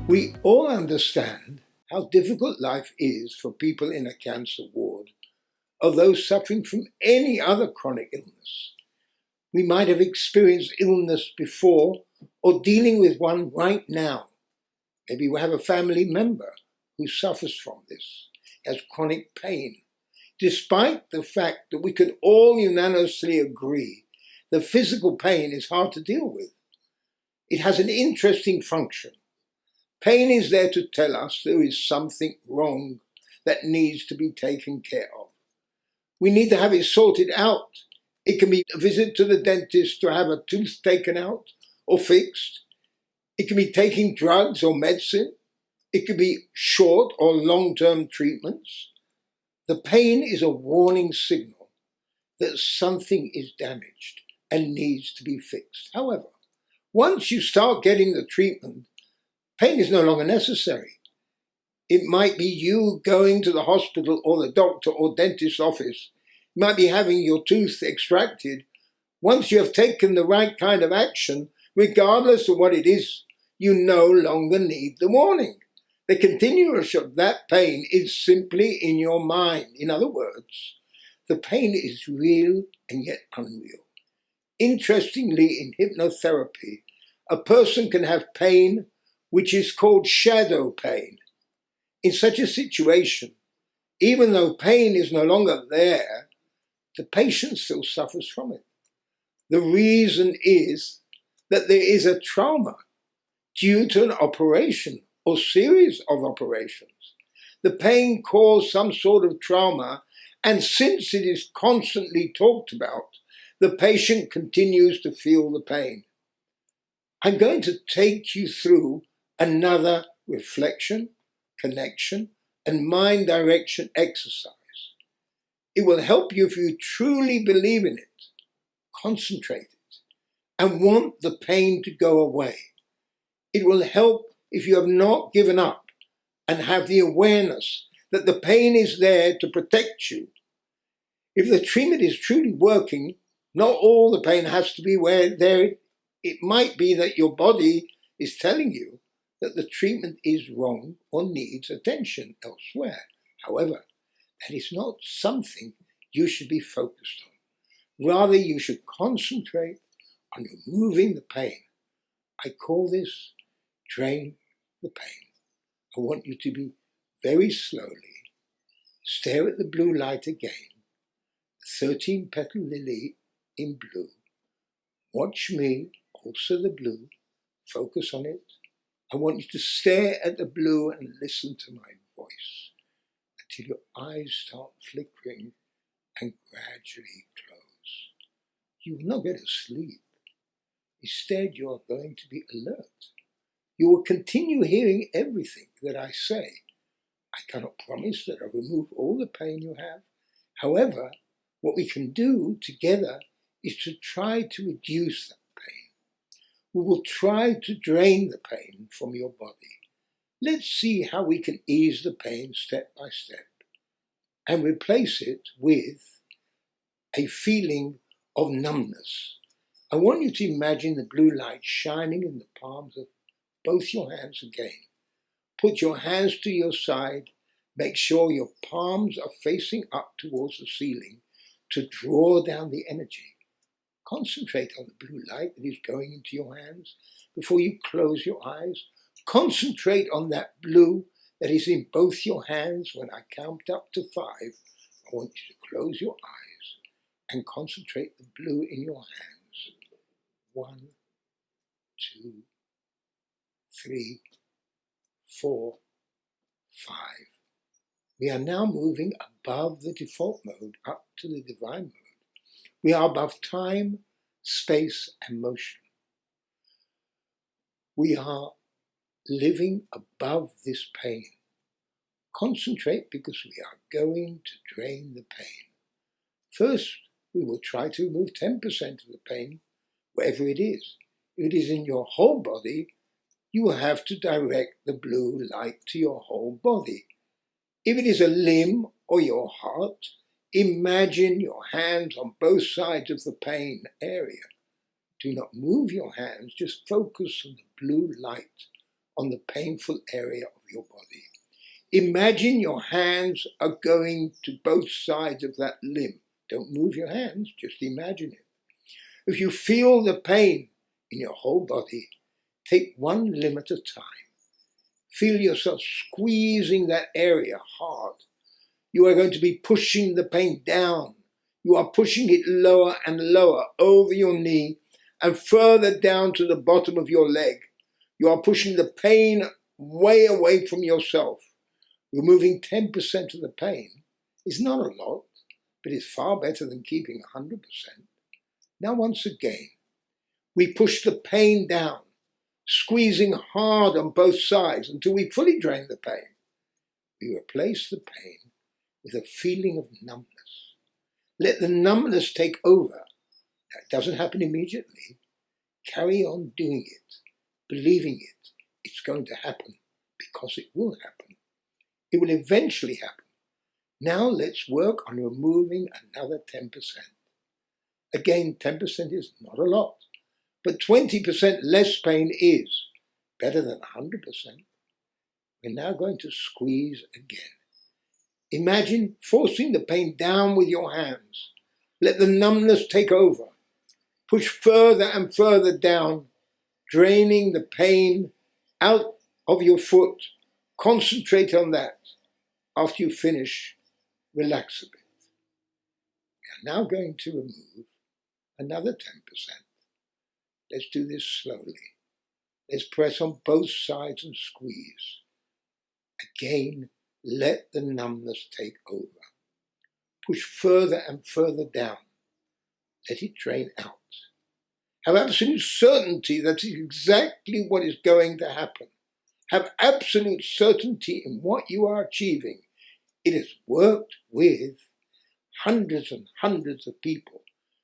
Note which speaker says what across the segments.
Speaker 1: We all understand how difficult life is for people in a cancer ward or those suffering from any other chronic illness. We might have experienced illness before or dealing with one right now. Maybe we have a family member who suffers from this, has chronic pain. Despite the fact that we could all unanimously agree that physical pain is hard to deal with, it has an interesting function. Pain is there to tell us there is something wrong that needs to be taken care of. We need to have it sorted out. It can be a visit to the dentist to have a tooth taken out or fixed. It can be taking drugs or medicine. It could be short or long-term treatments. The pain is a warning signal that something is damaged and needs to be fixed. However, once you start getting the treatment, pain is no longer necessary. It might be you going to the hospital or the doctor or dentist's office. You might be having your tooth extracted. Once you have taken the right kind of action, regardless of what it is, you no longer need the warning. The continuance of that pain is simply in your mind. In other words, the pain is real and yet unreal. Interestingly, in hypnotherapy, a person can have pain which is called shadow pain. In such a situation, even though pain is no longer there, the patient still suffers from it. The reason is that there is a trauma due to an operation or series of operations. The pain caused some sort of trauma, and since it is constantly talked about, the patient continues to feel the pain. I'm going to take you through another reflection, connection, and mind direction exercise. It will help you if you truly believe in it, concentrate it, and want the pain to go away. It will help if you have not given up and have the awareness that the pain is there to protect you. If the treatment is truly working, not all the pain has to be where there. It might be that your body is telling you that the treatment is wrong or needs attention elsewhere. However, that is not something you should be focused on. Rather, you should concentrate on removing the pain. I call this drain the pain. I want you to be very slowly, stare at the blue light again, 13-petal lily in blue. Watch me, also the blue, focus on it. I want you to stare at the blue and listen to my voice until your eyes start flickering and gradually close. You will not go to sleep. Instead, you are going to be alert. You will continue hearing everything that I say. I cannot promise that I'll remove all the pain you have. However, what we can do together is to try to reduce that pain. We will try to drain the pain from your body. Let's see how we can ease the pain step by step and replace it with a feeling of numbness. I want you to imagine the blue light shining in the palms of both your hands again. Put your hands to your side. Make sure your palms are facing up towards the ceiling to draw down the energy. Concentrate on the blue light that is going into your hands before you close your eyes. Concentrate on that blue that is in both your hands. When I count up to 5, I want you to close your eyes and concentrate the blue in your hands. 1, 2, 3, 4, 5. We are now moving above the default mode up to the divine mode. We are above time, space, and motion. We are living above this pain. Concentrate because we are going to drain the pain. First, we will try to remove 10% of the pain, wherever it is. If it is in your whole body, you will have to direct the blue light to your whole body. If it is a limb or your heart, imagine your hands on both sides of the pain area. Do not move your hands, just focus on the blue light on the painful area of your body. Imagine your hands are going to both sides of that limb. Don't move your hands, just imagine it. If you feel the pain in your whole body, take one limb at a time. Feel yourself squeezing that area hard. You are going to be pushing the pain down. You are pushing it lower and lower over your knee and further down to the bottom of your leg. You are pushing the pain way away from yourself. Removing 10% of the pain is not a lot, but it's far better than keeping 100%. Now once again, we push the pain down, squeezing hard on both sides until we fully drain the pain. We replace the pain with a feeling of numbness. Let the numbness take over. That doesn't happen immediately. Carry on doing it, believing it. It's going to happen because it will happen. It will eventually happen. Now let's work on removing another 10%. Again, 10% is not a lot, but 20% less pain is better than 100%. We're now going to squeeze again. Imagine forcing the pain down with your hands. Let the numbness take over. Push further and further down, draining the pain out of your foot. Concentrate on that. After you finish, relax a bit. We are now going to remove another 10%. Let's do this slowly. Let's press on both sides and squeeze. Again, let the numbness take over. Push further and further down. Let it drain out. Have absolute certainty that is exactly what is going to happen. Have absolute certainty in what you are achieving. It has worked with hundreds and hundreds of people,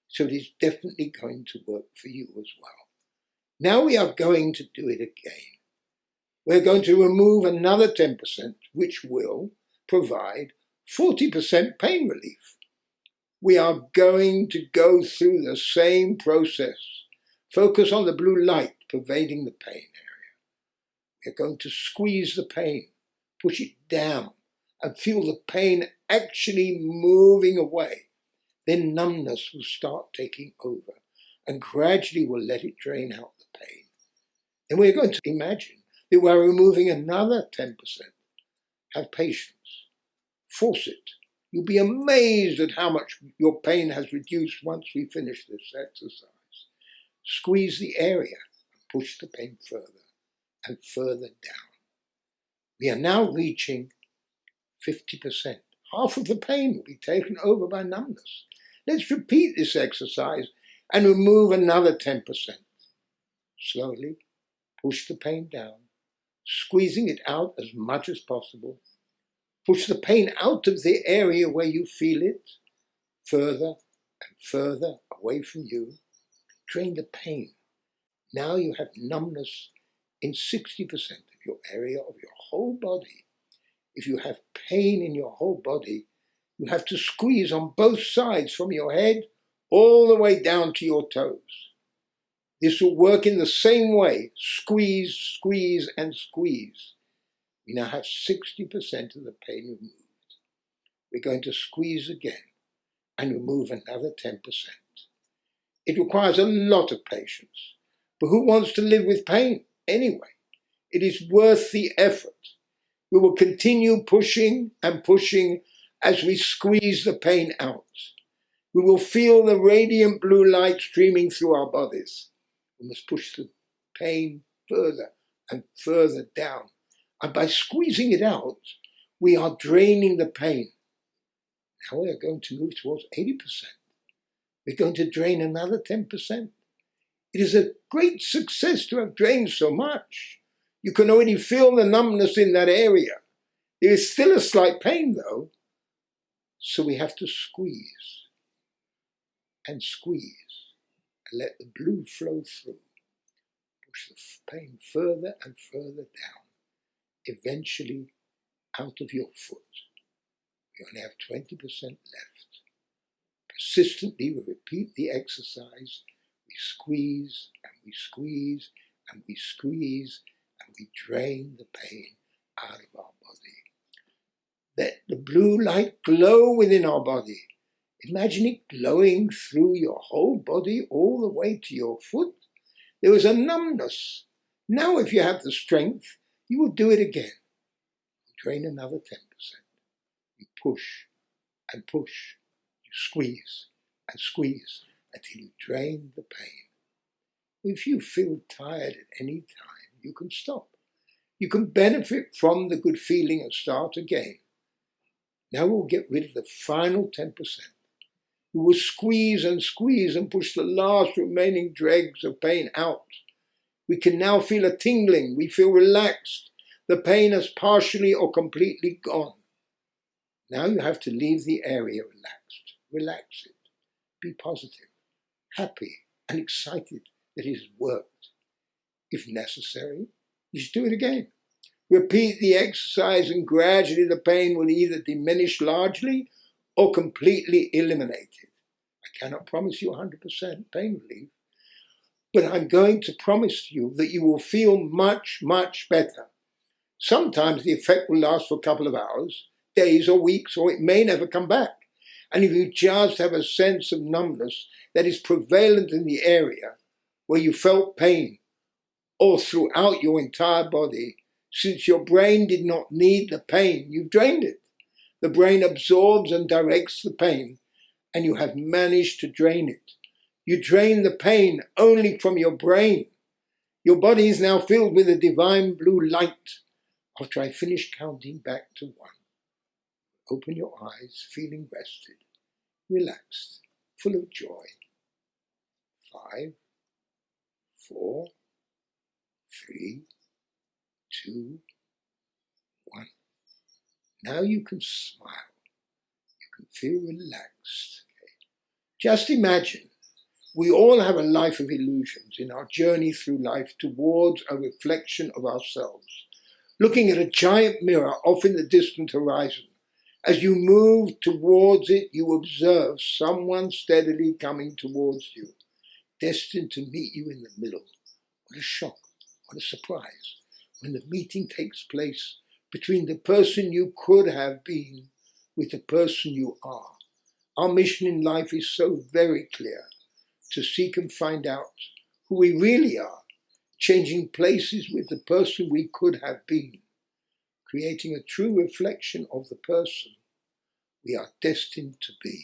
Speaker 1: so it is definitely going to work for you as well. Now we are going to do it again. We're going to remove another 10%, which will provide 40% pain relief. We are going to go through the same process. Focus on the blue light pervading the pain area. We're going to squeeze the pain, push it down, and feel the pain actually moving away. Then numbness will start taking over and gradually will let it drain out the pain. Then we're going to imagine that we're removing another 10%. Have patience. Force it. You'll be amazed at how much your pain has reduced once we finish this exercise. Squeeze the area and push the pain further and further down. We are now reaching 50%. Half of the pain will be taken over by numbness. Let's repeat this exercise and remove another 10%. Slowly push the pain down, squeezing it out as much as possible. Push the pain out of the area where you feel it, further and further away from you. Drain the pain. Now you have numbness in 60% of your area of your whole body. If you have pain in your whole body, you have to squeeze on both sides from your head all the way down to your toes. This will work in the same way. Squeeze, squeeze, and squeeze. We now have 60% of the pain removed. We're going to squeeze again and remove another 10%. It requires a lot of patience, but who wants to live with pain anyway? It is worth the effort. We will continue pushing and pushing as we squeeze the pain out. We will feel the radiant blue light streaming through our bodies. We must push the pain further and further down. And by squeezing it out, we are draining the pain. Now we are going to move towards 80%. We're going to drain another 10%. It is a great success to have drained so much. You can already feel the numbness in that area. There is still a slight pain though, so we have to squeeze and squeeze and let the blue flow through. Push the pain further and further down, eventually out of your foot. We only have 20% left. Persistently, we repeat the exercise. We squeeze and we squeeze and we squeeze and we drain the pain out of our body. Let the blue light glow within our body. Imagine it glowing through your whole body all the way to your foot. There was a numbness. Now if you have the strength, you will do it again. Drain another 10%. You push and push. You squeeze and squeeze until you drain the pain. If you feel tired at any time, you can stop. You can benefit from the good feeling and start again. Now we'll get rid of the final 10%. We will squeeze and squeeze and push the last remaining dregs of pain out. We can now feel a tingling. We feel relaxed. The pain has partially or completely gone. Now you have to leave the area relaxed. Relax it. Be positive, happy, and excited that it has worked. If necessary, you should do it again. Repeat the exercise and gradually the pain will either diminish largely or completely eliminated. I cannot promise you 100% pain relief, but I'm going to promise you that you will feel much, much better. Sometimes the effect will last for a couple of hours, days or weeks, or it may never come back. And if you just have a sense of numbness that is prevalent in the area where you felt pain or throughout your entire body, since your brain did not need the pain, you've drained it. The brain absorbs and directs the pain, and you have managed to drain it. You drain the pain only from your brain. Your body is now filled with a divine blue light. After I finish counting back to 1, open your eyes, feeling rested, relaxed, full of joy. 5, 4, 3, 2, 1. Now you can smile. You can feel relaxed. Okay? Just imagine we all have a life of illusions in our journey through life towards a reflection of ourselves, looking at a giant mirror off in the distant horizon. As you move towards it, you observe someone steadily coming towards you, destined to meet you in the middle. What a shock, what a surprise, when the meeting takes place between the person you could have been with the person you are. Our mission in life is so very clear: to seek and find out who we really are, changing places with the person we could have been, creating a true reflection of the person we are destined to be.